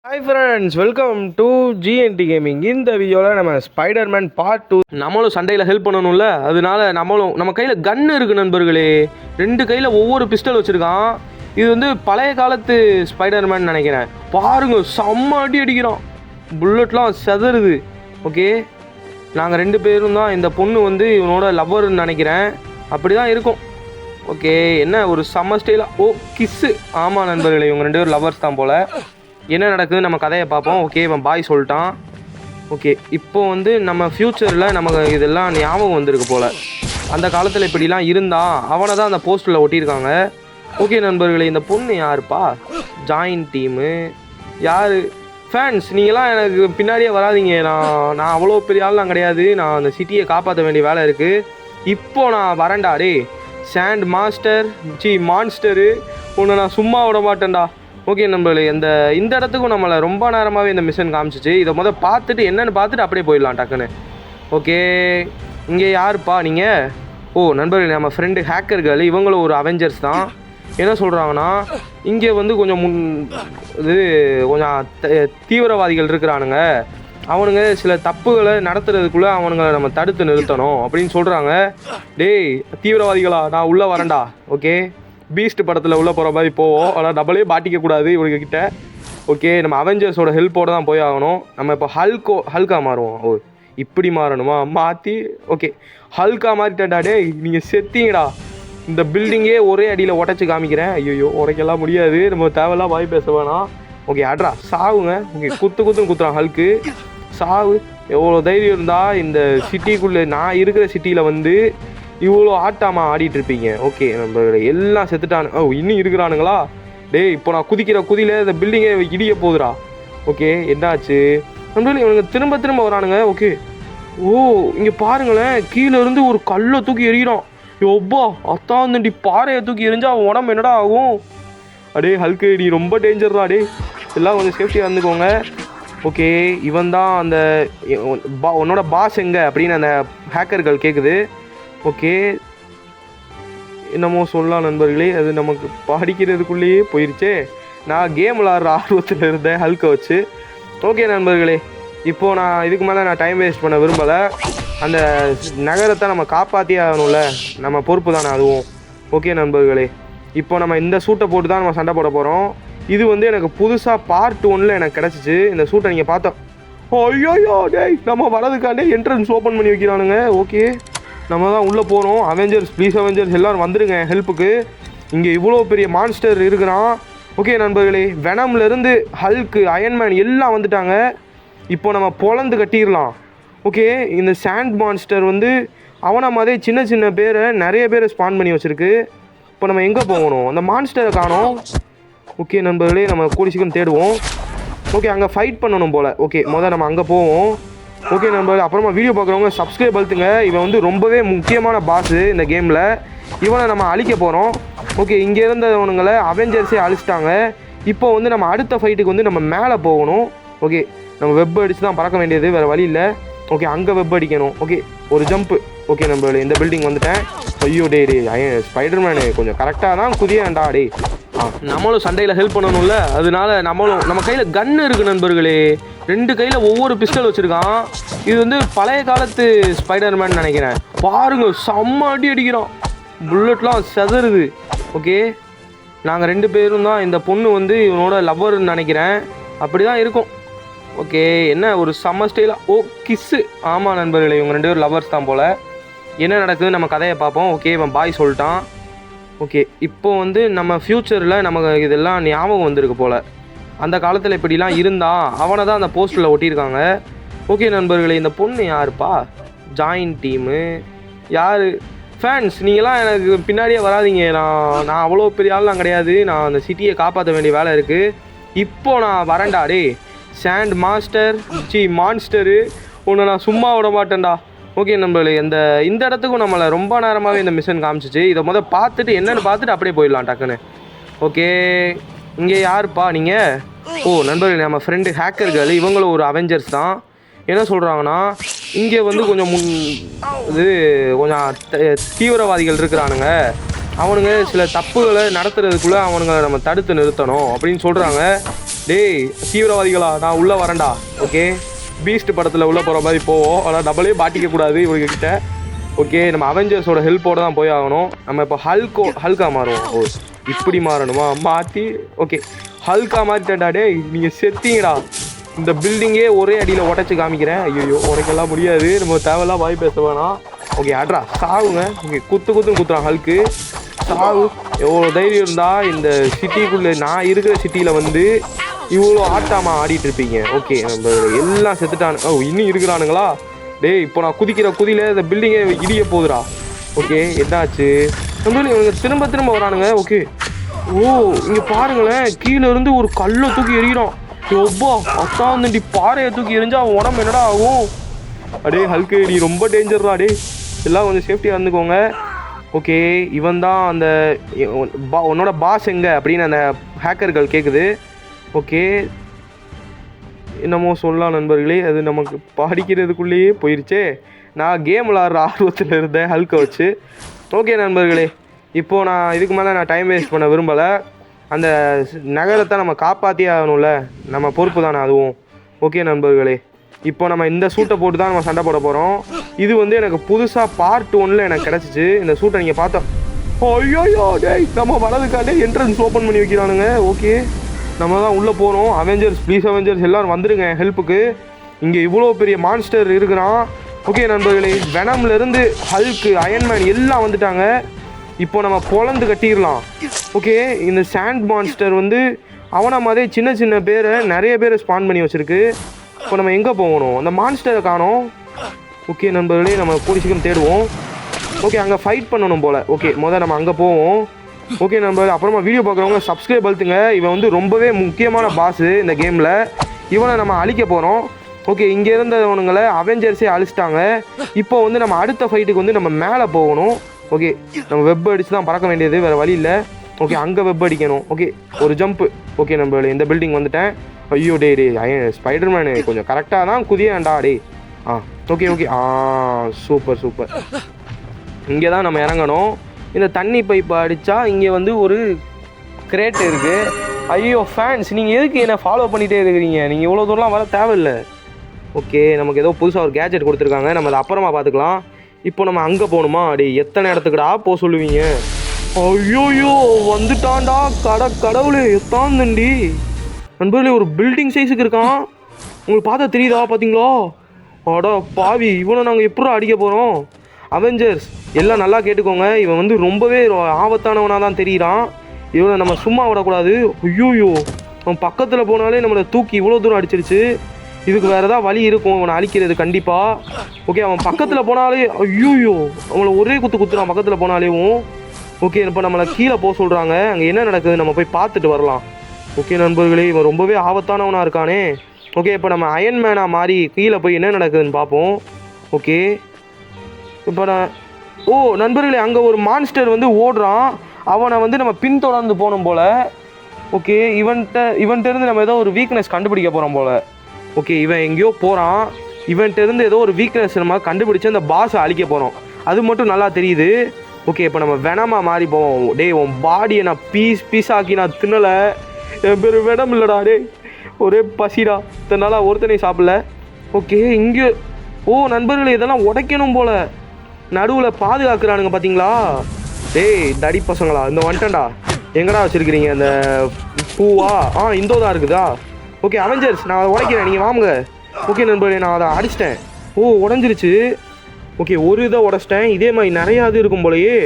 Hi friends, welcome to GND gaming. இந்த வீடியோவில் நம்ம ஸ்பைடர்மேன் பார்ட் 2 நம்மளும் சண்டையில் ஹெல்ப் பண்ணணும்ல, அதனால நம்ம கையில் கன்று இருக்குது நண்பர்களே. 2 கையில் ஒவ்வொரு பிஸ்டல் வச்சுருக்கான். இது வந்து பழைய காலத்து ஸ்பைடர்மேன் நினைக்கிறேன். பாருங்க, செம்ம அடி அடிக்கிறான், புல்லட்லாம் செதறுது. ஓகே, நாங்கள் 2 பேரும் தான். இந்த பொண்ணு வந்து இவனோட லவ்வர்னு நினைக்கிறேன், அப்படி தான் இருக்கும். ஓகே, என்ன ஒரு செம்ம ஸ்டைலாக. ஓ, கிஸ்ஸு. ஆமாம் நண்பர்களே, இவங்க 2 பேரும் லவ்வர்ஸ் தான் போல். என்ன நடக்குது நம்ம கதையை பார்ப்போம். ஓகே, இவன் பாய் சொல்லிட்டான். ஓகே, இப்போ வந்து நம்ம ஃப்யூச்சரில் நமக்கு இதெல்லாம் ஞாபகம் வந்திருக்கு போல். அந்த காலத்தில் இப்படிலாம் இருந்தால் அவனை தான் அந்த போஸ்டரில் ஒட்டியிருக்காங்க. ஓகே நண்பர்களே, இந்த பொண்ணு யாருப்பா? ஜாயின் டீமு யார்? ஃபேன்ஸ், நீங்களாம் எனக்கு பின்னாடியே வராதிங்க. நான் அவ்வளோ பெரிய ஆள்லாம் கிடையாது. நான் அந்த சிட்டியை காப்பாற்ற வேண்டிய வேலை இருக்குது. இப்போ நான் வரேன்டா. டே சாண்ட் மான்ஸ்டரு, உன்னை நான் சும்மா விட மாட்டேன்டா. ஓகே நண்பர்களே, இந்த இடத்துக்கும் நம்மளை ரொம்ப நேரமாகவே இந்த மிஷன் காமிச்சிச்சு. இதை பார்த்துட்டு என்னென்னு பார்த்துட்டு அப்படியே போயிடலாம் டக்குன்னு. ஓகே, இங்கே யாருப்பா நீங்கள்? ஓ நண்பர்களே, நம்ம ஃப்ரெண்டு ஹேக்கர்கள், இவங்களும் ஒரு அவெஞ்சர்ஸ் தான். என்ன சொல்கிறாங்கன்னா, இங்கே வந்து கொஞ்சம் தீவிரவாதிகள் இருக்கிறானுங்க. அவனுங்க சில தப்புகளை நடத்துறதுக்குள்ளே அவனுங்களை நம்ம தடுத்து நிறுத்தணும் அப்படின்னு சொல்கிறாங்க. டேய் தீவிரவாதிகளா, நான் உள்ளே வரேன்டா. ஓகே, பீஸ்ட் படத்தில் உள்ளே போகிற மாதிரி போவோம், ஆனால் டபுளே மாட்டிக்கக்கூடாது இவங்கக்கிட்ட. ஓகே, நம்ம அவெஞ்சர்ஸோட ஹெல்ப்போடு தான் போய் ஆகணும். நம்ம இப்போ ஹல்கா மாறுவோம். ஓ, இப்படி மாறணுமா? மாற்றி ஓகே, ஹல்கா மாறிட்டேன்டா. டே நீங்கள் செத்தீங்கடா. இந்த பில்டிங்கே ஒரே அடியில் உடச்சி காமிக்கிறேன். ஐயோ, உடைக்கலாம் முடியாது, நம்ம தேவையெல்லாம் வாய் பேச வேணாம். ஓகே, அட்ரா சாவுங்க. Okay, குத்துன்னு குத்துறான் Hulk. சாவு. எவ்வளோ தைரியம் இருந்தால் இந்த சிட்டிக்குள்ளே, நான் இருக்கிற சிட்டியில் வந்து இவ்வளோ ஆட்டாமல் ஆடிட்டுருப்பீங்க. ஓகே நண்பர்களே, எல்லாம் செத்துட்டானு. ஓ, இன்னும் இருக்கிறானுங்களா? டே இப்போ நான் குதிக்கிற குதியில் இந்த பில்டிங்கை இடிய போகுதுடா. ஓகே, என்னாச்சு நண்பர்களே? இவனுங்க திரும்ப வரானுங்க. ஓகே, ஓ இங்கே பாருங்களேன், கீழே இருந்து ஒரு கல்லை தூக்கி எறிகிறான். யொப்பா, அத்தாந்தண்டி பாறையை தூக்கி எரிஞ்சா அவன் உடம்பு என்னடா ஆகும்? அடே ஹல்க்கு, நீ ரொம்ப டேஞ்சர் தான். டே எல்லாம் கொஞ்சம் சேஃப்டியாக இருந்துக்கோங்க. ஓகே, இவன் தான் அந்த உன்னோட பாஸ் எங்கே அப்படின்னு அந்த ஹேக்கர்கள் கேட்குது. ஓகே, என்னமோ சொல்லலாம் நண்பர்களே, அது நமக்கு படிக்கிறதுக்குள்ளேயே போயிடுச்சே. நான் கேம் விளாட்ற ஆர்வத்தில் இருந்தேன் ஹல்கை வச்சு. ஓகே நண்பர்களே, இப்போது நான் இதுக்கு மேலே நான் டைம் வேஸ்ட் பண்ண விரும்பலை. அந்த நகரத்தை நம்ம காப்பாற்றியே ஆகணும்ல, நம்ம பொறுப்பு தானே அதுவும். ஓகே நண்பர்களே, இப்போ நம்ம இந்த சூட்டை போட்டு தான் நம்ம சண்டை போட போகிறோம். இது வந்து எனக்கு புதுசாக பார்ட் 1 எனக்கு கிடச்சிச்சு. இந்த சூட்டை நீங்கள் பார்த்தோம். ஐயோ டேய், நம்ம வரதுக்காண்டே என்ட்ரன்ஸ் ஓப்பன் பண்ணி வைக்கிறானுங்க. ஓகே, நம்ம தான் உள்ளே போகிறோம். அவெஞ்சர்ஸ், ப்ளீஸ் அவெஞ்சர்ஸ் எல்லோரும் வந்துடுங்க ஹெல்ப்புக்கு. இங்கே இவ்வளோ பெரிய மான்ஸ்டர் இருக்கிறான். ஓகே நண்பர்களே, வெனம்லேருந்து ஹல்க்கு, அயன்மேன் எல்லாம் வந்துட்டாங்க. இப்போ நம்ம பொழந்து கட்டிடலாம். ஓகே, இந்த சாண்ட் மான்ஸ்டர் வந்து அவனை மாதிரி சின்ன பேரை நிறைய பேரை ஸ்பான் பண்ணி வச்சுருக்கு. இப்போ நம்ம எங்கே போகணும்? அந்த மான்ஸ்டரை காணோம். ஓகே நண்பர்களே, நம்ம கூடி சீக்கிரம் தேடுவோம். ஓகே, அங்கே ஃபைட் பண்ணணும் போல். ஓகே, நம்ம அங்கே போவோம். ஓகே நண்பர்களே, அப்புறமா வீடியோ பார்க்குறவங்க சப்ஸ்கிரைப் அழுத்துங்க. இவன் வந்து ரொம்பவே முக்கியமான பாஸு இந்த கேமில். இவனை நம்ம அழிக்க போகிறோம். ஓகே, இங்கே இருந்தவனுங்களை அவெஞ்சர்ஸே அழிச்சிட்டாங்க. இப்போ வந்து நம்ம அடுத்த ஃபைட்டுக்கு வந்து நம்ம மேலே போகணும். ஓகே, நம்ம வெப் அடித்து தான் பறக்க வேண்டியது, வேறு வழி இல்லை. ஓகே, அங்கே வெப் அடிக்கணும். ஓகே, ஒரு ஜம்ப்பு. ஓகே நண்பர்களே, இந்த பில்டிங் வந்துட்டேன். ஐயோ டே ஸ்பைடர்மேனு கொஞ்சம் கரெக்டாக தான் குதியேன்டா. டே நம்மளும் சண்டையில் ஹெல்ப் பண்ணணும்ல, அதனால நம்ம கையில் கன்று இருக்குது நண்பர்களே. 2 கையில் ஒவ்வொரு பிஸ்டல் வச்சுருக்கான். இது வந்து பழைய காலத்து ஸ்பைடர்மேன் நினைக்கிறேன். பாருங்க, செம்ம அடி அடிக்கிறான், புல்லட்லாம் செதறுது. ஓகே, நாங்கள் 2 பேரும் தான். இந்த பொண்ணு வந்து இவனோட லவ்வர்னு நினைக்கிறேன், அப்படி தான் இருக்கும். ஓகே, என்ன ஒரு செம்ம ஸ்டைலாக. ஓ, கிஸ்ஸு. ஆமாம் நண்பர்களே, இவங்க 2 பேரும் லவ்வர்ஸ் தான் போல். என்ன நடக்குது நம்ம கதையை பார்ப்போம். ஓகே, இவன் பாய் சொல்லிட்டான். ஓகே, இப்போ வந்து நம்ம ஃப்யூச்சரில் நமக்கு இதெல்லாம் ஞாபகம் வந்திருக்கு போல். அந்த காலத்தில் இப்படிலாம் இருந்தால் அவனை தான் அந்த போஸ்டரில் ஒட்டியிருக்காங்க. ஓகே நண்பர்களே, இந்த பொண்ணு யாருப்பா? ஜாயின் டீமு யார்? ஃபேன்ஸ், நீங்களாம் எனக்கு பின்னாடியே வராதிங்க. நான் அவ்வளோ பெரிய ஆள்லாம் கிடையாது. நான் அந்த சிட்டியை காப்பாற்ற வேண்டிய வேலை இருக்குது. இப்போ நான் வரேன்டா. டே சாண்ட் மான்ஸ்டரு, உன்னை நான் சும்மா விட மாட்டேன்டா. ஓகே நண்பர்களே, இந்த இடத்துக்கும் நம்மளை ரொம்ப நேரமாகவே இந்த மிஷன் காமிச்சிச்சு. இதை பார்த்துட்டு என்னென்னு பார்த்துட்டு அப்படியே போயிடலாம் டக்குன்னு. ஓகே, இங்கே யாருப்பா நீங்கள்? ஓ நண்பர்களே, நம்ம ஃப்ரெண்டு ஹேக்கர்கள், இவங்களும் ஒரு அவெஞ்சர்ஸ் தான். என்ன சொல்கிறாங்கன்னா, இங்கே வந்து கொஞ்சம் தீவிரவாதிகள் இருக்கிறானுங்க. அவனுங்க சில தப்புகளை நடத்துறதுக்குள்ளே அவனுங்களை நம்ம தடுத்து நிறுத்தணும் அப்படின்னு சொல்கிறாங்க. டேய் தீவிரவாதிகளா, நான் உள்ளே வரேன்டா. ஓகே, பீஸ்ட் படத்தில் உள்ளே போகிற மாதிரி போவோம். ஆனால் நம்மளே மாட்டிக்கக்கூடாது இவங்ககிட்ட. ஓகே, நம்ம அவெஞ்சர்ஸோட ஹெல்ப்போடு தான் போய் ஆகணும். நம்ம இப்போ ஹல்கா மாறுவோம். ஓ, இப்படி மாறணுமா? மாற்றி ஓகே, ஹல்கா மாற்றிட்டேன்டா. டேய் நீங்கள் செத்தீங்கடா. இந்த பில்டிங்கே ஒரே அடியில் உடச்சி காமிக்கிறேன். ஐயோ, உடைக்கலாம் முடியாது. நம்ம தேவையெல்லாம் வாய் பேச வேணாம். ஓகே, அட்ரா சாவுங்க. Okay, குத்துன்னு குத்துறான் Hulk. சாவு. எவ்வளோ தைரியம் இருந்தால் இந்த சிட்டிக்குள்ளே, நான் இருக்கிற சிட்டியில் வந்து இவ்வளோ ஆட்டாமல் ஆடிட்டு இருப்பீங்க. ஓகே, நம்ம எல்லாம் செத்துட்டானு. ஓ, இன்னும் இருக்கிறானுங்களா? டேய் இப்போ நான் குதிக்கிற குதியில் இந்த பில்டிங்கை இடிய போகுதுடா. ஓகே, என்னாச்சு? இவங்க திரும்ப வரானுங்க. ஓகே, ஓ இங்கே பாருங்களேன், கீழே இருந்து ஒரு கல்லை தூக்கி எறிகிறான். ரொம்ப அத்தாந்தண்டி பாறையை தூக்கி எரிஞ்சா அவன் உடம்பு என்னடா ஆகும்? அடே ஹல்க்கு, நீ ரொம்ப டேஞ்சர்டா. டே எல்லாம் கொஞ்சம் சேஃப்டியாக இருந்துக்கோங்க. ஓகே, இவன் தான் அந்த உன்னோட பாஸ் எங்கே அப்படின்னு அந்த ஹேக்கர்கள் கேட்குது. ஓகே, என்னமோ சொல்லலாம் நண்பர்களே, அது நமக்கு படிக்கிறதுக்குள்ளேயே போயிடுச்சே. நான் கேம் விளாட்ற ஆர்வத்தில் இருந்தேன் ஹல்கை வச்சு. ஓகே நண்பர்களே, இப்போது நான் இதுக்கு மேலே நான் டைம் வேஸ்ட் பண்ண விரும்பலை. அந்த நகரத்தை நம்ம காப்பாற்றி ஆகணும்ல, நம்ம பொறுப்பு தானே அதுவும். ஓகே நண்பர்களே, இப்போ நம்ம இந்த சூட்டை போட்டு தான் நம்ம சண்டை போட போகிறோம். இது வந்து எனக்கு புதுசாக பார்ட் 1 எனக்கு கிடச்சிச்சு. இந்த சூட்டை நீங்கள் பார்த்தோம். ஐயோ டேய், நம்ம வலதுக்காண்டே என்ட்ரன்ஸ் ஓப்பன் பண்ணி வைக்கிறானுங்க. ஓகே, நம்ம தான் உள்ளே போகிறோம். அவெஞ்சர்ஸ், ப்ளீஸ் அவெஞ்சர்ஸ் எல்லோரும் வந்துடுங்க ஹெல்ப்புக்கு. இங்கே இவ்வளோ பெரிய மான்ஸ்டர் இருக்கிறான். ஓகே நண்பர்களே, வெனம்லேருந்து ஹல்க்கு, அயன்மேன் எல்லாம் வந்துட்டாங்க. இப்போ நம்ம பொழந்து கட்டிடலாம். ஓகே, இந்த சாண்ட் மான்ஸ்டர் வந்து அவனை மாதிரி சின்ன பேரை நிறைய பேரை ஸ்பான் பண்ணி வச்சுருக்கு. இப்போ நம்ம எங்கே போகணும்? அந்த மான்ஸ்டரை காணோம். ஓகே நண்பர்களே, நம்ம போலீஸுக்கும் தேடுவோம். ஓகே, அங்கே ஃபைட் பண்ணணும் போல். ஓகே, முதல்ல நம்ம அங்கே போவோம். ஓகே நண்பர்களே, அப்புறமா வீடியோ பார்க்குறவங்க சப்ஸ்கிரைப் அழுத்துங்க. இவன் வந்து ரொம்பவே முக்கியமான பாஸு இந்த கேமில். இவனை நம்ம அழிக்க போகிறோம். ஓகே, இங்கே இருந்தவனுங்களை அவெஞ்சர்ஸே அழிச்சிட்டாங்க. இப்போ வந்து நம்ம அடுத்த ஃபைட்டுக்கு வந்து நம்ம மேலே போகணும். ஓகே, நம்ம வெப் அடித்து தான் பறக்க வேண்டியது, வேறு வழி இல்லை. ஓகே, அங்கே வெப் அடிக்கணும். ஓகே, ஒரு ஜம்ப்பு. ஓகே நண்பர்களே, இந்த பில்டிங் வந்துட்டேன். ஐயோ டே ஸ்பைடர்மேனு கொஞ்சம் கரெக்டாக தான் குதியாண்டா டே. Okay, super. இங்கே தான் நம்ம இறங்கணும். இந்த தண்ணி பைப்பை அடித்தா இங்கே வந்து ஒரு கிரேட் இருக்குது. ஐயோ ஃபேன்ஸ், நீங்கள் எதுக்கு என்னை ஃபாலோ பண்ணிகிட்டே இருக்கிறீங்க? நீங்கள் இவ்வளோ தூரம்லாம் வர தேவையில்லை. ஓகே, நமக்கு ஏதோ புதுசாக ஒரு கேஜெட் கொடுத்துருக்காங்க. நம்ம அதை அப்புறமா பார்த்துக்கலாம். இப்போ நம்ம அங்கே போகணுமா? அடி எத்தனை இடத்துக்குடா போக சொல்லுவீங்க? ஐயோயோ வந்துட்டான்டா. கடவுளே எத்தாந்தண்டி நண்பர்களே, ஒரு பில்டிங் சைஸுக்கு இருக்கான். உங்களுக்கு பார்த்தா தெரியுதா? பார்த்தீங்களா? அடா பாவி, இவனை நாங்கள் எப்படா அடிக்க போகிறோம்? அவெஞ்சர்ஸ் எல்லாம் நல்லா கேட்டுக்கோங்க, இவன் வந்து ரொம்பவே ஆபத்தானவனாக தான் தெரிகிறான். இவனை நம்ம சும்மா விடக்கூடாது. ஐயோயோ, அவன் பக்கத்தில் போனாலே நம்மளை தூக்கி இவ்வளோ தூரம் அடிச்சிருச்சு. இதுக்கு வேறு ஏதாவது வழி இருக்கும் இவனை அழிக்கிறது கண்டிப்பாக. ஓகே, அவன் பக்கத்தில் போனாலே ஐயோயோ அவங்கள ஒரே குத்துறான் பக்கத்தில் போனாலேவும். ஓகே, இப்போ நம்மளை கீழே போக சொல்கிறாங்க. அங்கே என்ன நடக்குது நம்ம போய் பார்த்துட்டு வரலாம். ஓகே நண்பர்களே, இவன் ரொம்பவே ஆபத்தானவனாக இருக்கானே. ஓகே, இப்போ நம்ம அயன்மேனாக மாறி கீழே போய் என்ன நடக்குதுன்னு பார்ப்போம். ஓகே, இப்போ நண்பர்களே, அங்கே ஒரு மான்ஸ்டர் வந்து ஓடுறான். அவனை வந்து நம்ம பின்தொடர்ந்து போகணும் போல். ஓகே, இவன்கிட்ட இருந்து நம்ம ஏதோ ஒரு வீக்னஸ் கண்டுபிடிக்க போகிறோம் போல். ஓகே, இவன் எங்கேயோ போகிறான். இவன்கிட்ட இருந்து ஏதோ ஒரு வீக்னஸ் நம்ம கண்டுபிடிச்சி அந்த பாஸை அழிக்க போகிறோம். அது மட்டும் நல்லா தெரியுது. ஓகே, இப்போ நம்ம வெனமாக மாறி போவோம். டே உன் பாடியை நான் பீஸாக்கி நான் தின்னலை. என் பேர் வெனம் இல்லைடா. டே ஒரே பசிடா, இத்தனை ஒருத்தனையும் சாப்பிடல. ஓகே, இங்கே நண்பர்களே, இதெல்லாம் உடைக்கணும் போல். நடுவில் பாதுகாக்கிறானுங்க பார்த்தீங்களா? டேய் தடி பசங்களா, இந்த வந்துட்டேன்டா. எங்கடா வச்சுருக்கிறீங்க அந்த பூவா? இந்தோ தான் இருக்குதா? ஓகே அவெஞ்சர்ஸ், நான் அதை உடைக்கிறேன், நீங்கள் வாங்க. ஓகே நண்பர்களே, நான் அதை அடிச்சிட்டேன். உடஞ்சிருச்சு. ஓகே, ஒரு இதை உடச்சிட்டேன். இதே மாதிரி நிறையா இது இருக்கும் போலையே,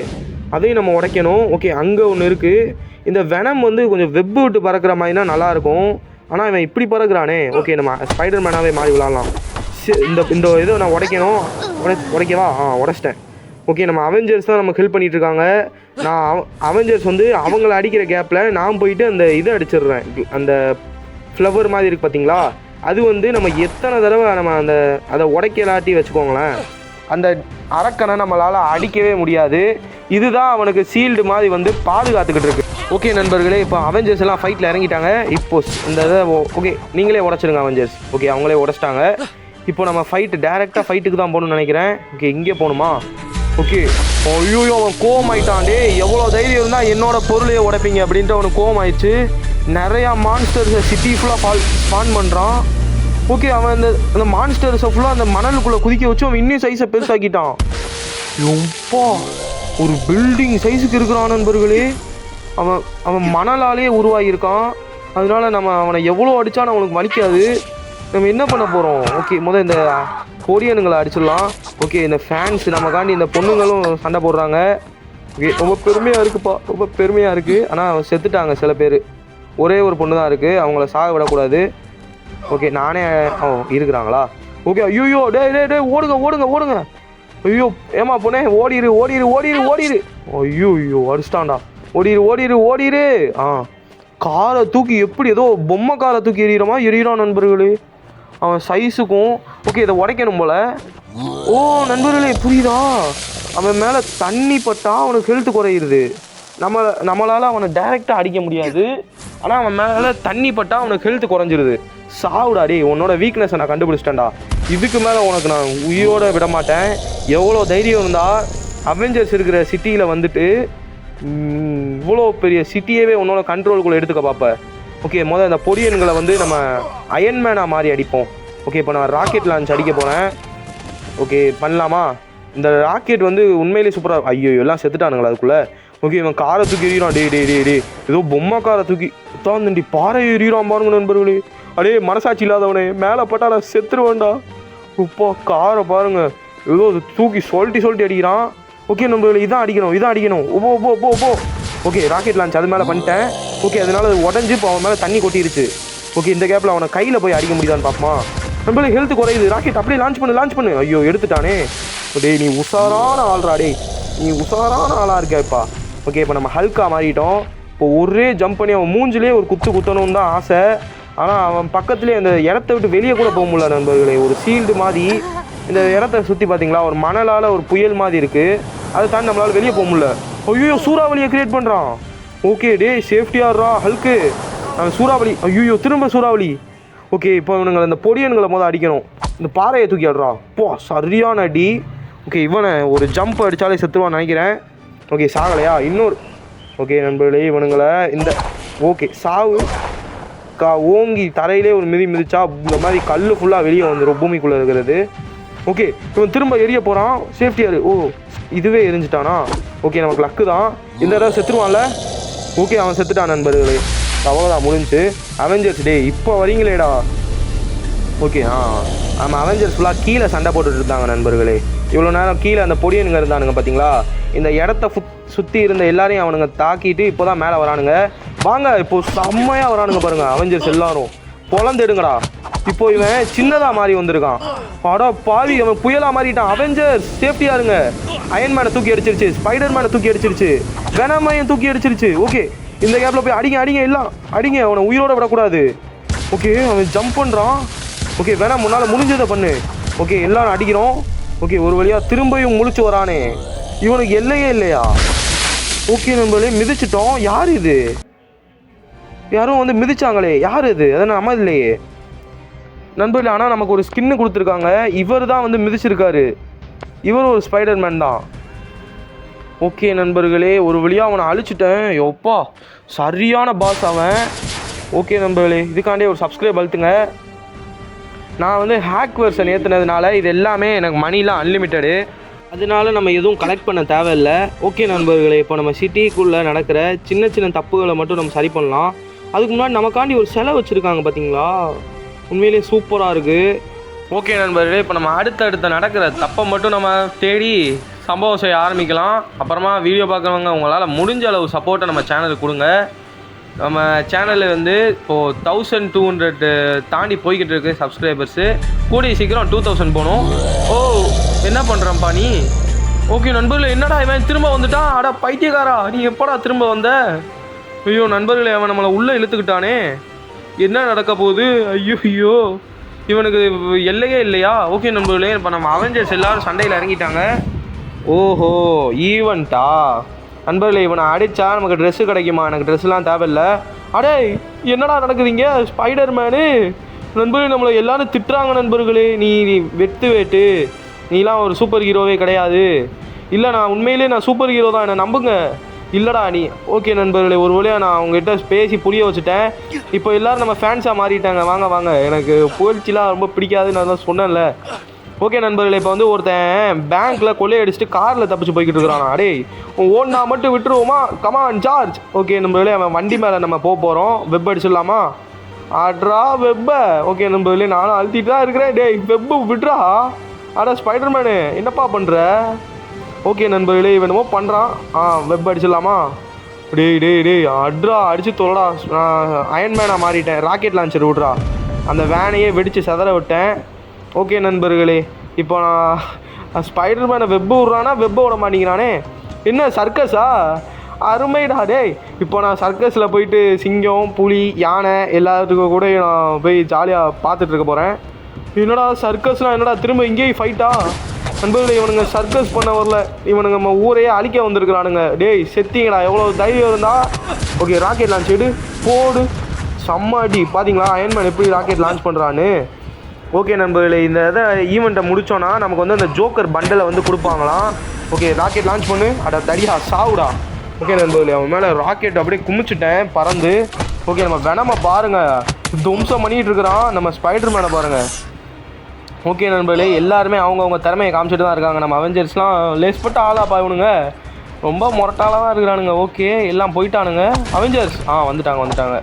அதையும் நம்ம உடைக்கணும். ஓகே, அங்கே ஒன்று இருக்குது. இந்த வெனம் வந்து கொஞ்சம் வெப்பு விட்டு பறக்கிற மாதிரினா நல்லாயிருக்கும். ஆனால் இவன் இப்படி பறக்கிறானே. ஓகே, நம்ம ஸ்பைடர் மேனாகவே மாறி விளாட்லாம். இந்த இதை நான் உடைக்கணும். உடைக்கவா? உடைச்சிட்டேன். ஓகே, நம்ம அவெஞ்சர்ஸ் தான் நமக்கு ஹெல்ப் பண்ணிகிட்ருக்காங்க. நான் அவெஞ்சர்ஸ் வந்து அவங்கள அடிக்கிற கேப்பில் நான் போயிட்டு அந்த இதை அடிச்சிடுறேன். அந்த ஃப்ளவர் மாதிரி இருக்குது பார்த்தீங்களா? அது வந்து நம்ம எத்தனை தடவை நம்ம அதை உடைக்கலாட்டி வச்சுக்கோங்களேன், அந்த அரக்கனை நம்மளால் அடிக்கவே முடியாது. இதுதான் அவனுக்கு சீல்டு மாதிரி வந்து பாதுகாத்துக்கிட்டு இருக்கு. ஓகே நண்பர்களே, இப்போ அவெஞ்சர்ஸ் எல்லாம் ஃபைட்டில் இறங்கிட்டாங்க. இப்போ இந்த இதை ஓகே நீங்களே உடச்சிடுங்க அவெஞ்சர்ஸ். ஓகே, அவங்களே உடச்சிட்டாங்க. இப்போ நம்ம டேரெக்டாக ஃபைட்டுக்கு தான் போகணும்னு நினைக்கிறேன். ஓகே, இங்கே போகணுமா? ஓகே, ஐயோ அவன் கோவம் ஆயிட்டான். டே எவ்வளோ தைரியம் இருந்தால் என்னோட பொருளையே உடைப்பீங்க அப்படின்ட்டு அவனுக்கு கோவம் ஆயிடுச்சு. நிறையா மான்ஸ்டர்ஸை சிட்டி ஃபுல்லாக ஸ்பான் பண்ணுறான். ஓகே, அவன் அந்த மான்ஸ்டர்ஸை ஃபுல்லாக அந்த மணலுக்குள்ளே குதிக்க வச்சு அவன் இன்னும் சைஸை பெருசாக்கிட்டான். எப்பா, ஒரு பில்டிங் சைஸுக்கு இருக்கிறான் நண்பர்களே. அவன் மணலாலே உருவாகியிருக்கான். அதனால நம்ம அவனை எவ்வளோ அடித்தாலும் அவனுக்கு வலிக்காது. நம்ம என்ன பண்ண போகிறோம்? ஓகே, இந்த கொரியனுங்களை அடிச்சிடலாம். ஓகே, இந்த ஃபேன்ஸ் நமக்காண்டி இந்த பொண்ணுங்களும் சண்டை போடுறாங்க. ஓகே, ரொம்ப பெருமையாக இருக்குப்பா, ரொம்ப பெருமையாக இருக்குது. ஆனால் செத்துட்டாங்க சில பேர். ஒரே ஒரு பொண்ணு தான் இருக்குது, அவங்கள சாக விடக்கூடாது. ஓகே, நானே இருக்கிறாங்களா? ஓகே, ஐயோ டே ஓடுங்க. ஐயோ ஏமா பொண்ணே, ஓடிரு. ஐயோ அடிச்சிட்டான்டா. ஓடிரு. காரை தூக்கி எப்படி ஏதோ பொம்மை காரை தூக்கி எறிகிறான் நண்பர்களே, அவன் சைஸுக்கும். ஓகே, இதை உடைக்கணும் போல். ஓ நண்பர்களே, புரியுதா? அவன் மேலே தண்ணி பட்டா அவனுக்கு ஹெல்த் குறையிறது. நம்மளால் அவனை டைரெக்டாக அடிக்க முடியாது. ஆனால் அவன் மேலே தண்ணி பட்டா அவனுக்கு ஹெல்த் குறைஞ்சிருது. சாவுடாடி, உன்னோட வீக்னஸை நான் கண்டுபிடிச்சிட்டேன்டா. இதுக்கு மேலே உனக்கு நான் உயிரோட விட மாட்டேன். எவ்வளோ தைரியம் இருந்தால் அவெஞ்சர்ஸ் இருக்கிற சிட்டியில் வந்துட்டு இவ்வளோ பெரிய சிட்டியவே உன்னோட கண்ட்ரோலுக்குள்ளே எடுத்துக்க பார்ப்பேன். ஓகே, இந்த பொரியன்களை நம்ம அயன்மேனாக மாறி அடிப்போம். ஓகே, இப்போ நான் ராக்கெட் லான்ச் அடிக்க போகிறேன். ஓகே, பண்ணலாமா? இந்த ராக்கெட் உண்மையிலே சூப்பராக. ஐயோ எல்லாம் செத்துட்டானுங்களா அதுக்குள்ளே? ஓகே, இவன் காரை தூக்கி எறிகிறான். டே ஏதோ பொம்மை காரை தூக்கி தாண்டி பாறை எறிகிறான் பாருங்க நண்பர்களே. மனசாட்சி இல்லாதவனே, மேலே பட்டா நான் செத்துருவேன்டா. உப்பா, காரை பாருங்க, ஏதோ தூக்கி சொல்லிட்டு அடிக்கிறான். ஓகே நண்பர்களே, இதான் அடிக்கணும். ஓ. ஓகே, ராக்கெட் லான்ச் அது மேலே பண்ணிட்டேன். ஓகே, அதனால அது உடஞ்சி இப்போ அவன் மேலே தண்ணி கொட்டிருச்சு. ஓகே, இந்த கேப்பில் அவனை கையில் போய் அடிக்க முடியுதான்னு பார்ப்போமா? நம்மளே ஹெல்த் குறையுது. ராக்கெட் அப்படியே லான்ச் பண்ணு. ஐயோ எடுத்துட்டானே. டேய், நீ உஷாரான ஆள்ரா. நீ உஷாரான ஆளாக இருக்கப்பா. ஓகே, இப்போ நம்ம ஹல்கா மாறிட்டோம். இப்போ ஒரே ஜம்ப் பண்ணி அவன் மூஞ்சிலே ஒரு குத்தணும்னு தான் ஆசை. ஆனால் அவன் பக்கத்துலேயே அந்த இடத்த விட்டு வெளியே கூட போக முடியல நண்பர்களே. ஒரு சீல்டு மாதிரி இந்த இடத்த சுற்றி பார்த்தீங்களா, ஒரு மணலால் ஒரு புயல் மாதிரி இருக்குது. அதை தாண்டி நம்மளால் வெளியே போக முடியல. ஐயோ, சூறாவளியை கிரியேட் பண்ணுறான். ஓகே, சேஃப்டியாகிறா ஹல்க்கு. அவன் சூறாவளி. ஐயோ, திரும்ப சூறாவளி. ஓகே, இப்போ இவனுங்களை இந்த பொடியன்களை அடிக்கணும். இந்த பாறையை தூக்கி ஆடுறா. சரியான அடி. ஓகே, இவனை ஒரு ஜம்ப் அடித்தாலே செத்துருவான்னு நினைக்கிறேன். ஓகே, சாகலையா? இன்னொரு. ஓகே நண்பர்களே, இவனுங்களை இந்த சாவு ஓங்கி தரையிலே ஒரு மிதிச்சா இந்த மாதிரி கல் ஃபுல்லாக வெளியே வந்துடும் பூமிக்குள்ளே இருக்கிறது. ஓகே, இவன் திரும்ப எரிய போகிறான். சேஃப்டியாரு. இதுவே எரிஞ்சிட்டானா? ஓகே, நமக்கு லக்கு தான். இந்த தடவை செத்துருவான்ல. ஓகே, அவன் செத்துட்டான் நண்பர்களே. அவ்வளோதான், முடிஞ்சு. அவெஞ்சர்ஸ் இப்போ வரீங்களேடா. ஓகே, நம்ம அவெஞ்சர்ஸ் ஃபுல்லாக கீழே சண்டை போட்டுட்டு இருந்தாங்க நண்பர்களே. இவ்வளோ நேரம் கீழே அந்த பொடியனுங்க இருந்தானுங்க பார்த்தீங்களா? இந்த இடத்த சுற்றி இருந்த எல்லாரையும் அவனுங்க தாக்கிட்டு இப்போ தான் மேலே வரானுங்க. வாங்க, இப்போ செம்மையாக வரானுங்க பாருங்கள் அவெஞ்சர்ஸ் எல்லாரும். பொழந்தெடுங்கடா. இப்போ இவன் சின்னதாக மாறி வந்திருக்கான். பாவி, அவன் புயலாக மாறிட்டான். அவெஞ்சர்ஸ் சேஃப்டியாக இருங்க. அயன்மேனை தூக்கி அடிச்சிருச்சு, ஸ்பைடர்மேனை தூக்கி அடிச்சிருச்சு, வெனமையும் தூக்கி அடிச்சிருச்சு. ஓகே, இந்த கேப்பில் போய் அடிங்க எல்லாம் அடிங்க, அவனை உயிரோட விடக்கூடாது. ஓகே, அவன் ஜம்ப் பண்ணுறான். ஓகே, வேணா முன்னால் முடிஞ்சதை பண்ணு. ஓகே, எல்லாரும் அடிக்கிறோம். ஓகே, ஒரு வழியாக திரும்பியும் முழிச்சு வரானே. இவனுக்கு எல்லையே இல்லையா? ஓகே நண்பர்களே, மிதிச்சிட்டோம். யார் இது? யாரும் மிதிச்சாங்களே, யார் இது? அதை நம்ம இல்லையே நண்பர்களே. ஆனால் நமக்கு ஒரு ஸ்கின்னு கொடுத்துருக்காங்க. இவர் தான் மிதிச்சிருக்காரு. இவர் ஒரு ஸ்பைடர்மேன் தான். ஓகே நண்பர்களே, ஒரு வழியாக அவனை அழிச்சிட்டேன். எப்பா, சரியான பாஸ் அவன். ஓகே நண்பர்களே, இதுக்காண்டே ஒரு சப்ஸ்கிரைப் அழுத்துங்க. நான் ஹேக் வெர்ஷன் ஏற்றுனதுனால இது எல்லாமே எனக்கு மணிலாம் அன்லிமிட்டடு. அதனால நம்ம எதுவும் கலெக்ட் பண்ண தேவையில்லை. ஓகே நண்பர்களே, இப்போ நம்ம சிட்டிக்குள்ளே நடக்கிற சின்ன தப்புகளை மட்டும் நம்ம சரி பண்ணலாம். அதுக்கு முன்னாடி நமக்காண்டி ஒரு சிலை வச்சுருக்காங்க பார்த்தீங்களா? உண்மையிலே சூப்பராக இருக்குது. ஓகே நண்பர்களே, இப்போ நம்ம அடுத்த நடக்கிற தப்பை மட்டும் நம்ம தேடி சம்பவம் செய்ய ஆரம்பிக்கலாம். அப்புறமா வீடியோ பார்க்குறவங்க உங்களால் முடிஞ்ச அளவு சப்போர்ட்டை நம்ம சேனலுக்கு கொடுங்க. நம்ம சேனலில் இப்போது 1200 தாண்டி போய்கிட்டு இருக்குது சப்ஸ்கிரைபர்ஸு. கூடிய சீக்கிரம் 2000 போகணும். என்ன பண்ணுறப்பா நீ? ஓகே நண்பர்களே, என்னடா இவன் திரும்ப வந்துட்டான்? அடா பைத்தியக்காரா, நீ எப்படா திரும்ப வந்த? ஐயோ நண்பர்களே, அவன் நம்மளை உள்ளே இழுத்துக்கிட்டானே. என்ன நடக்க போகுது? ஐயோ, இவனுக்கு எல்லையே இல்லையா? ஓகே நண்பர்களே, இப்போ நம்ம அவெஞ்சர்ஸ் எல்லோரும் சண்டையில் இறங்கிட்டாங்க. ஓஹோ, ஈவெண்ட்டா? நண்பர்களே, இவனை அடித்தா நமக்கு ட்ரெஸ்ஸு கிடைக்குமா? எனக்கு ட்ரெஸ்ஸுலாம் தேவையில்லை. அடே, என்னடா நடக்குதுங்க? ஸ்பைடர்மேனு நண்பர்களே, நம்மளை எல்லோரும் திட்டுறாங்க நண்பர்களே. நீ வேட்டு, நீலாம் ஒரு சூப்பர் ஹீரோவே கிடையாது. இல்லை, நான் உண்மையிலே சூப்பர் ஹீரோ தான், என்னை நம்புங்க. இல்லைடா நீ. ஓகே நண்பர்களே, ஒரு வழியாக நான் அவங்ககிட்ட பேசி புரிய வச்சுட்டேன். இப்போ எல்லோரும் நம்ம ஃபேன்ஸாக மாறிட்டாங்க. வாங்க வாங்க, எனக்கு புகழ்ச்சிலாம் ரொம்ப பிடிக்காதுன்னு நான் தான் சொன்னேன்ல. ஓகே நண்பர்களே, இப்போ வந்து ஒருத்தன் பேங்க்கில் கொள்ளையடிச்சிட்டு காரில் தப்பிச்சு போய்கிட்டு இருக்கிறான். அடே ஓடனா மட்டும் விட்டுருவோமா? Come on charge. ஓகே நண்பர்களே, அவன் வண்டி மேலே நம்ம போகிறோம். வெப் அடிச்சிடலாமா? ஆட்ரா வெப்பை. ஓகே நண்பர்களே, நானும் அழுத்திட்டு தான் இருக்கிறேன். டேய் வெப்பு விட்றா. அடா ஸ்பைடர்மேனு என்னப்பா பண்ணுற? ஓகே நண்பர்களே, இவன் என்னமோ பண்ணுறான். வெப் அடிச்சிடலாமா? டேய் டேய் டேய் அட்ரா அடித்து தொலைடா. அயன்மேனாக மாறிட்டேன். ராக்கெட் லான்ச்சர் விட்றா. அந்த வேனையே வெடித்து செதற விட்டேன். ஓகே நண்பர்களே, இப்போ நான் ஸ்பைடர்மேனை வெப்பு விட்றானா வெப்பை விட மாட்டேங்கிறானே. என்ன சர்க்கஸா? அருமைடா. டேய் இப்போ நான் சர்க்கஸில் போயிட்டு சிங்கம் புலி யானை எல்லாத்துக்கும் கூட நான் போய் ஜாலியாக பார்த்துட்டு இருக்க போகிறேன். என்னடா சர்க்கஸ்னால் என்னடா திரும்ப இங்கேயும் ஃபைட்டா? நண்பர்களே, இவனுங்க சர்க்கஸ் பண்ண வரல, இவனுங்க நம்ம ஊரையே அழிக்க வந்திருக்கிறானுங்க. டேய் செத்திங்கடா, எவ்வளோ தைரியம் இருந்தா? ஓகே ராக்கெட் லான்ச் எடு போடு. செம்ம அடி. பார்த்தீங்களா அயன்மேன் எப்படி ராக்கெட் லான்ச் பண்ணுறான்னு? ஓகே நண்பர்களே, இந்த இதை ஈவெண்ட்டை முடித்தோன்னா நமக்கு வந்து அந்த ஜோக்கர் பண்டலை வந்து கொடுப்பாங்களாம். ஓகே ராக்கெட் லான்ச் பண்ணு. அட தடியா சாவுடா. ஓகே நண்பர்களே, அவன் மேலே ராக்கெட் அப்படியே குமிச்சிட்டேன் பறந்து. ஓகே நம்ம வெனமை பாருங்கள், தும்சம் பண்ணிகிட்டு இருக்கிறான். நம்ம ஸ்பைடர்மேனை பாருங்கள். ஓகே நண்பர்களே, எல்லாருமே அவங்கவுங்க திறமையை காமிச்சிட்டு தான் இருக்காங்க. நம்ம அவெஞ்சர்ஸ்லாம் லேஸ்பட்டு ஆளாப்பா இவனுங்க, ரொம்ப முரட்டாலாக தான் இருக்கிறானுங்க. ஓகே எல்லாம் போயிட்டானுங்க அவெஞ்சர்ஸ். வந்துட்டாங்க.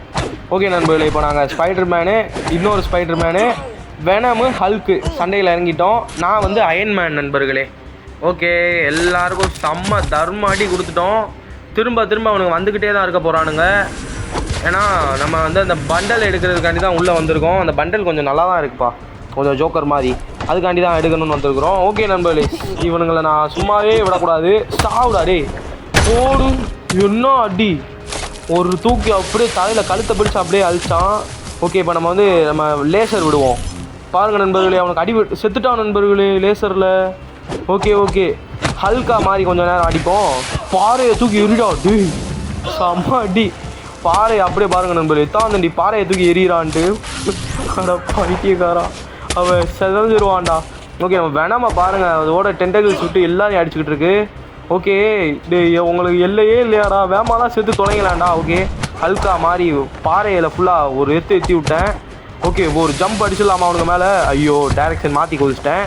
ஓகே நண்பர்களே, இப்போ நாங்கள் ஸ்பைடர்மேனு, இன்னொரு ஸ்பைடர்மேனு, வெனமு, ஹல்க்கு சண்டையில் இறங்கிட்டோம். நான் வந்து அயன்மேன் நண்பர்களே. ஓகே எல்லாருக்கும் செம்ம தர்ம அடி கொடுத்துட்டோம். திரும்ப அவனுங்க வந்துக்கிட்டே தான் இருக்க போகிறானுங்க. ஏன்னா நம்ம வந்து அந்த பண்டல் எடுக்கிறதுக்காண்டி தான் உள்ளே வந்திருக்கோம். அந்த பண்டல் கொஞ்சம் நல்லா தான் இருக்குப்பா, கொஞ்சம் ஜோக்கர் மாதிரி, அதுக்காண்டி தான் எடுக்கணும்னு வந்துருக்குறோம். ஓகே நண்பர்களே, இவனுங்களை நான் சும்மாவே விடக்கூடாது. சாவுடா டே போடு. என்ன அடி, ஒரு தூக்கி அப்படியே தலையில் கழுத்தை பிடிச்சி அப்படியே அழிச்சான். ஓகே இப்போ நம்ம வந்து லேசர் விடுவோம். பாருங்கள் நண்பர்களே, அவனுக்கு அடி செத்துட்டான் நண்பர்களே லேசரில். ஓகே ஹல்கா மாதிரி கொஞ்சம் நேரம் அடிப்போம். பாறையை தூக்கி எறிடா. டே செம்ம அடி. பாறையை அப்படியே பாருங்கள் நண்பர்களே, தாண்டி பாறையை தூக்கி எறிகிறான்ட்டு. அட பைத்தியக்காரா, அவன் செதஞ்சிருவான்டா. ஓகே நம்ம வெனமை பாருங்கள், அதோட டென்டகிள்ஸ் விட்டு எல்லாரையும் அடிச்சுக்கிட்டு இருக்கு. ஓகே உங்களுக்கு எல்லையே இல்லையாடா, வேமாலாம் சேர்த்து தொலைங்களாண்டா. ஓகே ஹல்கா மாதிரி பாறையில் ஃபுல்லாக ஒரு எத்தி விட்டேன். ஓகே ஒரு ஜம்ப் அடிச்சிடலாமா அவனுக்கு மேலே? ஐயோ டைரெக்ஷன் மாற்றி குதிச்சிட்டேன்.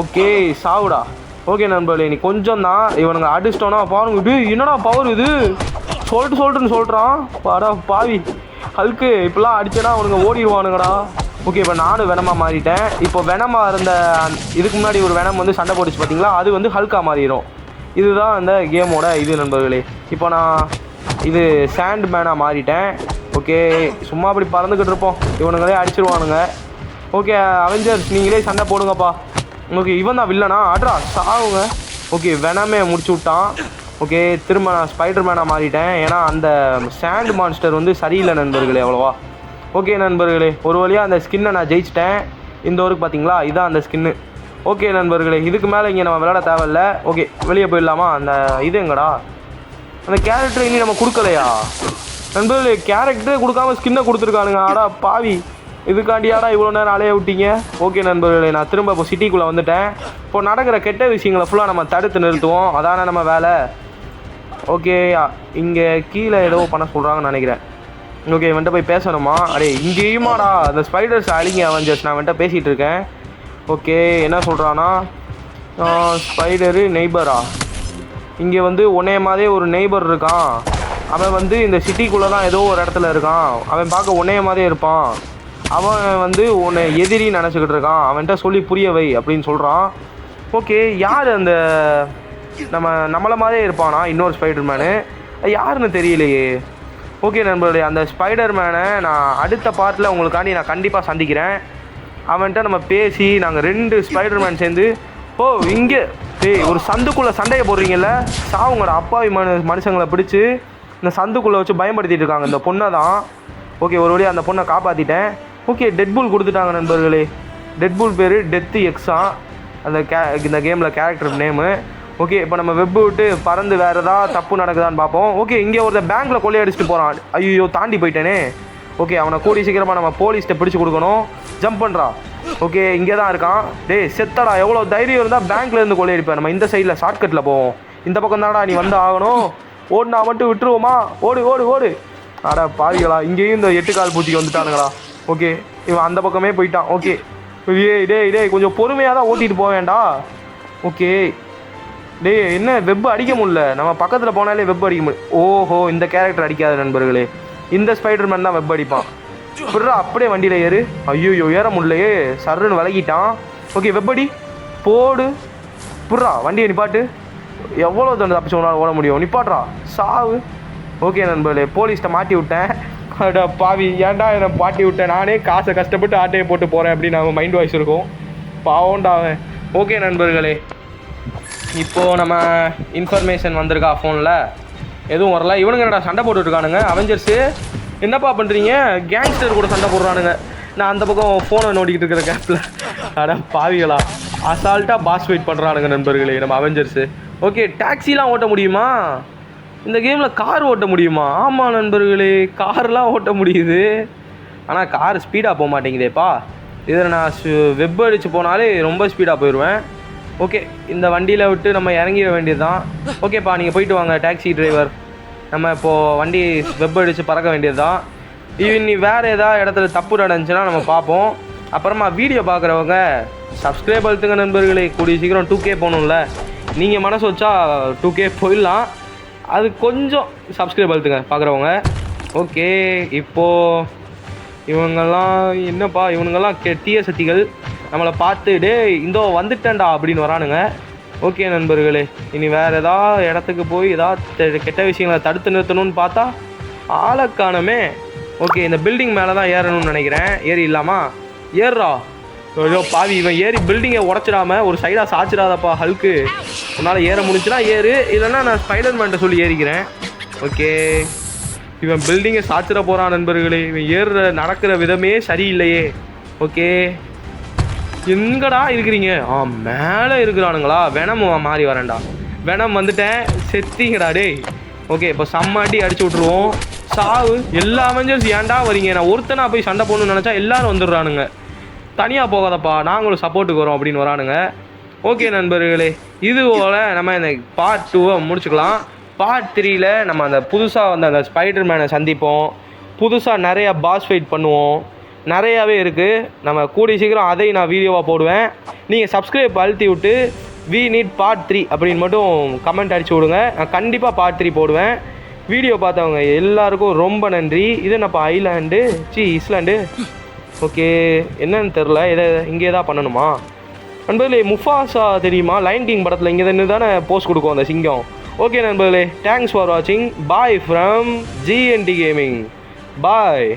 ஓகே சாவுடா. ஓகே நண்பர்களே, நீ கொஞ்சம் தான் இவனுங்க அடிச்சிட்டோன்னா பாருங்க. இது என்னடா பவர் இது, சொல்லிட்டுன்னு சொல்கிறான். பாடா பாவி ஹல்க்கு, இப்போலாம் அடிச்சேன்னா அவனுங்க ஓடிடுவானுங்கடா. ஓகே இப்போ நானும் வெனமாக மாறிட்டேன். இப்போ வெனமாக இருந்த இதுக்கு முன்னாடி ஒரு வெனம் வந்து சண்டை போட்டுச்சு பார்த்தீங்களா, அது வந்து ஹல்கா மாறிடும். இதுதான் அந்த கேமோட இது நண்பர்களே. இப்போ நான் இது சாண்ட் மேனாக மாறிட்டேன். ஓகே சும்மா அப்படி பறந்துக்கிட்டு இருப்போம், இவனுங்களே அடிச்சிருவானுங்க. ஓகே அவெஞ்சர்ஸ் நீங்களே சண்டை போடுங்கப்பா. ஓகே இவன் தான் வில்லனா? ஆட்ரா சாவுங்க. ஓகே வெனமே முடிச்சு விட்டான். ஓகே திரும்ப நான் ஸ்பைடர்மேனாக மாறிட்டேன். ஏன்னா அந்த சாண்ட் மான்ஸ்டர் வந்து சரியில்லை நண்பர்களே அவ்வளோவா. ஓகே நண்பர்களே, ஒரு வழியாக அந்த ஸ்கின்னை நான் ஜெயிச்சிட்டேன். இந்த ஊருக்கு பார்த்தீங்களா, இதான் அந்த ஸ்கின்னு. ஓகே நண்பர்களே, இதுக்கு மேலே இங்கே நம்ம விளையாட தேவையில்ல. ஓகே வெளியே போயிடலாமா? அந்த இது எங்கடா, அந்த கேரக்டர் இனி நம்ம கொடுக்கலையா நண்பர்களே? கேரக்டரே கொடுக்காம ஸ்கின்னை கொடுத்துருக்கானுங்க. ஆடா பாவி, இதுக்காண்டியாடா இவ்வளோ நேரம் அலைய விட்டீங்க. ஓகே நண்பர்களே, நான் திரும்ப இப்போ சிட்டிக்குள்ளே வந்துட்டேன். இப்போ நடக்கிற கெட்ட விஷயங்களை ஃபுல்லாக நம்ம தடுத்து நிறுத்துவோம், அதானே நம்ம வேலை. ஓகே இங்கே கீழே ஏதோ பண்ண சொல்கிறாங்கன்னு நினைக்கிறேன். ஓகே வந்துட்டு போய் பேசணுமா? அடே இங்கேயுமாடா அந்த ஸ்பைடர்ஸ் அழிங்க அவெஞ்சர்ஸ். நான் வந்துட்டு பேசிகிட்டு இருக்கேன். ஓகே என்ன சொல்கிறான்னா, ஸ்பைடரு நெய்பரா, இங்கே வந்து ஒன்னே மாதிரி ஒரு நெய்பர் இருக்கான். அவன் வந்து இந்த சிட்டிக்குள்ளே தான் ஏதோ ஒரு இடத்துல இருக்கான். அவன் பார்க்க ஒன்னே மாதிரியே இருப்பான். அவன் வந்து உன்னை எதிரி நினச்சிக்கிட்டு இருக்கான், அவன்கிட்ட சொல்லி புரிய வை அப்படின்னு சொல்கிறான். ஓகே யார் அந்த நம்மளை மாதிரியே இருப்பானா இன்னொரு ஸ்பைடர்மேனு, யாருன்னு தெரியலையே. ஓகே நண்பர்களே, அந்த ஸ்பைடர்மேனை நான் அடுத்த பார்ட்டில் உங்களுக்காண்டி நான் கண்டிப்பாக சந்திக்கிறேன். அவன்கிட்ட நம்ம பேசி நாங்கள் 2 ஸ்பைடர்மேன் சேர்ந்து இங்கே ஒரு சந்துக்குள்ளே சண்டையை போடுறீங்கல்ல, சாவுங்கடா அப்பாவி மனுஷங்களை பிடிச்சி இந்த சந்துக்குள்ளே வச்சு பயன்படுத்திட்டு இருக்காங்க இந்த பொண்ணை தான். ஓகே ஒரு வழியாக அந்த பொண்ணை காப்பாற்றிட்டேன். ஓகே டெட்பூல் கொடுத்துட்டாங்க நண்பர்களே. டெட்பூல் பேர் டெத்து எக்ஸா அந்த இந்த கேமில் கேரக்டர் நேமு. ஓகே இப்போ நம்ம வெப்பு விட்டு பறந்து வேறு ஏதாவது தப்பு நடக்குதான்னு பார்ப்போம். ஓகே இங்கே ஒருத்தர் பேங்க்கில் கொள்ளையடிச்சிட்டு போகிறான். ஐயோ தாண்டி போயிட்டேனே. ஓகே அவனை கூடி சீக்கிரமாக நம்ம போலீஸ்கிட்ட பிடிச்சி கொடுக்கணும். ஜம்ப் பண்ணுறா. ஓகே இங்கே தான் இருக்கான். டேய் செத்தடா, எவ்வளோ தைரியம் இருந்தால் பேங்க்லேருந்து கொள்ளையடிப்பேன். நம்ம இந்த சைடில் ஷார்ட்கட்டில் போவோம், இந்த பக்கம் தானடா நீ வந்து ஆகணும். ஓடுனா மட்டும் விட்டுருவோமா? ஓடு ஓடு ஓடு. அட பாவிகளா, இங்கேயும் இந்த 8 கால் பூச்சிக்கு வந்துட்டானுங்களா? ஓகே, இவன் அந்த பக்கமே போயிட்டான். ஓகே, டேய் கொஞ்சம் பொறுமையாக தான் ஓட்டிகிட்டு போக வேண்டாம். ஓகே டேய், என்ன வெப் அடிக்க முடியல? நம்ம பக்கத்தில் போனாலே வெப் அடிக்க முடியும். ஓஹோ, இந்த கேரக்டர் அடிக்காத நண்பர்களே, இந்த ஸ்பைடர்மேன் தான் வெப் அடிப்பான். புர்ரா அப்படியே வண்டியில் ஏறு. ஐயோ ஏற முடியலையே, சர்ன்னு விலகிட்டான். ஓகே வெப் அடி போடு. புர்ரா வண்டியை நிப்பாட்டு. எவ்வளோ தண்டு தப்பிச்சு உன்னால் ஓட முடியும்? நிப்பாட்றா, சாவு. ஓகே நண்பர்களே, போலீஸ்கிட்ட மாட்டி விட்டேன். அட பாவி, ஏன்டா என்னை மாட்டி விட்டேன்? நானே காசை கஷ்டப்பட்டு ஆட்டையை போட்டு போகிறேன் அப்படின்னு அவன் மைண்ட் வாய்ஸ் இருக்கும். பாவண்டாவன். ஓகே நண்பர்களே, இப்போது நம்ம இன்ஃபர்மேஷன் வந்திருக்கா ஃபோனில்? எதுவும் வரல. இவனுங்க என்னடா சண்டை போட்டுட்ருக்கானுங்க அவெஞ்சர்ஸு? என்னப்பா பண்ணுறீங்க? கேங்ஸ்டர் கூட சண்டை போடுறானுங்க. நான் அந்த பக்கம் ஃபோனை நோண்டிக்கிட்டு இருக்கிற கேப்பில். அட பாவிகளா, அசால்ட்டாக பாஸ் வெயிட் பண்ணுறானுங்க நண்பர்களே நம்ம அவெஞ்சர்ஸு. ஓகே, டாக்ஸிலாம் ஓட்ட முடியுமா இந்த கேமில்? கார் ஓட்ட முடியுமா? ஆமாம் நண்பர்களே, கார்லாம் ஓட்ட முடியுது. ஆனால் கார் ஸ்பீடாக போக மாட்டேங்குதேப்பா. இதில் நான் வெப் அடித்து போனாலே ரொம்ப ஸ்பீடாக போயிடுவேன். ஓகே, இந்த வண்டியில் விட்டு நம்ம இறங்கிட வேண்டியது தான். ஓகேப்பா, நீங்கள் போயிட்டு வாங்க டாக்ஸி டிரைவர். நம்ம இப்போது வண்டி வெப் அடித்து பறக்க வேண்டியது தான். இனி வேறு ஏதாவது இடத்துல தப்பு நடந்துச்சுன்னா நம்ம பார்ப்போம். அப்புறமா வீடியோ பார்க்குறவங்க சப்ஸ்கிரைப் அழுத்துங்க நண்பர்களே. கூடிய சீக்கிரம் 2K போகணும்ல. நீங்கள் மனசு வச்சா 2K போயிடலாம். அது கொஞ்சம் சப்ஸ்கிரைப் அழுத்துங்க பார்க்குறவங்க. ஓகே, இப்போது இவங்கெல்லாம் என்னப்பா, இவனுங்கெல்லாம் தீய சக்திகள். நம்மளை பார்த்து டே இந்தோ வந்துட்டேன்டா அப்படின்னு வரானுங்க. ஓகே நண்பர்களே, இனி வேறு ஏதாவது இடத்துக்கு போய் ஏதாவது கெட்ட விஷயங்களை தடுத்து நிறுத்தணும்னு பார்த்தா ஆளக்கானமே. ஓகே, இந்த பில்டிங் மேலே தான் ஏறணும்னு நினைக்கிறேன். ஏறி இல்லாமா? ஏறுறா. ஐயோ பாவி, இவன் ஏறி பில்டிங்கை உடச்சிடாம ஒரு சைடாக சாச்சிடாதப்பா ஹல்க்கு. உன்னால் ஏற முடிஞ்சுன்னா ஏறு, இல்லைன்னா நான் ஸ்பைடர்மேன்ட்ட சொல்லி ஏறிக்கிறேன். ஓகே, இவன் பில்டிங்கை சாச்சிட போகிறான் நண்பர்களே. இவன் நடக்கிற விதமே சரியில்லையே. ஓகே, எங்கடா இருக்கிறீங்க? மேலே இருக்கிறானுங்களா? வெனம் மாறி வரேன்டா. வெனம் வந்துட்டேன், செத்திங்கடா டேய். ஓகே, இப்போ செம்மாட்டி அடிச்சு விட்ருவோம். சாவு. எல்லா அவெஞ்சர்ஸ் ஏன்டா வரீங்க? நான் ஒருத்தனா போய் சண்டை போடணும்னு நினச்சா எல்லாரும் வந்துடுறானுங்க. தனியாக போகாதப்பா, நாங்களும் சப்போர்ட்டுக்கு வரோம் அப்படின்னு வரானுங்க. ஓகே நண்பர்களே, இது போல் நம்ம இந்த பார்ட் 2 முடிச்சுக்கலாம். பார்ட் 3ல் நம்ம அந்த புதுசாக வந்த அந்த ஸ்பைடர்மேனை சந்திப்போம். புதுசாக நிறையா பாஸ் ஃபைட் பண்ணுவோம். நிறையாவே இருக்குது. நம்ம கூடிய சீக்கிரம் அதை நான் வீடியோவாக போடுவேன். நீங்கள் சப்ஸ்கிரைப் அழுத்தி விட்டு வி நீட் பார்ட் 3 அப்படின்னு மட்டும் கமெண்ட் அடிச்சு விடுங்க. நான் கண்டிப்பாக பார்ட் 3 போடுவேன். வீடியோ பார்த்தவங்க எல்லாருக்கும் ரொம்ப நன்றி. இது என்னப்பா ஐலாண்டு இஸ்லாண்டு? ஓகே, என்னன்னு தெரில. இங்கே தான் பண்ணணுமா நண்பர்களே? முஃபாசா தெரியுமா? லைன் கிங் படத்தில் இங்கே தானே போஸ்ட் கொடுக்கும் அந்த சிங்கம். ஓகே நண்பர்களே, தேங்க்ஸ் ஃபார் வாட்சிங். Bye from GNT gaming. Bye.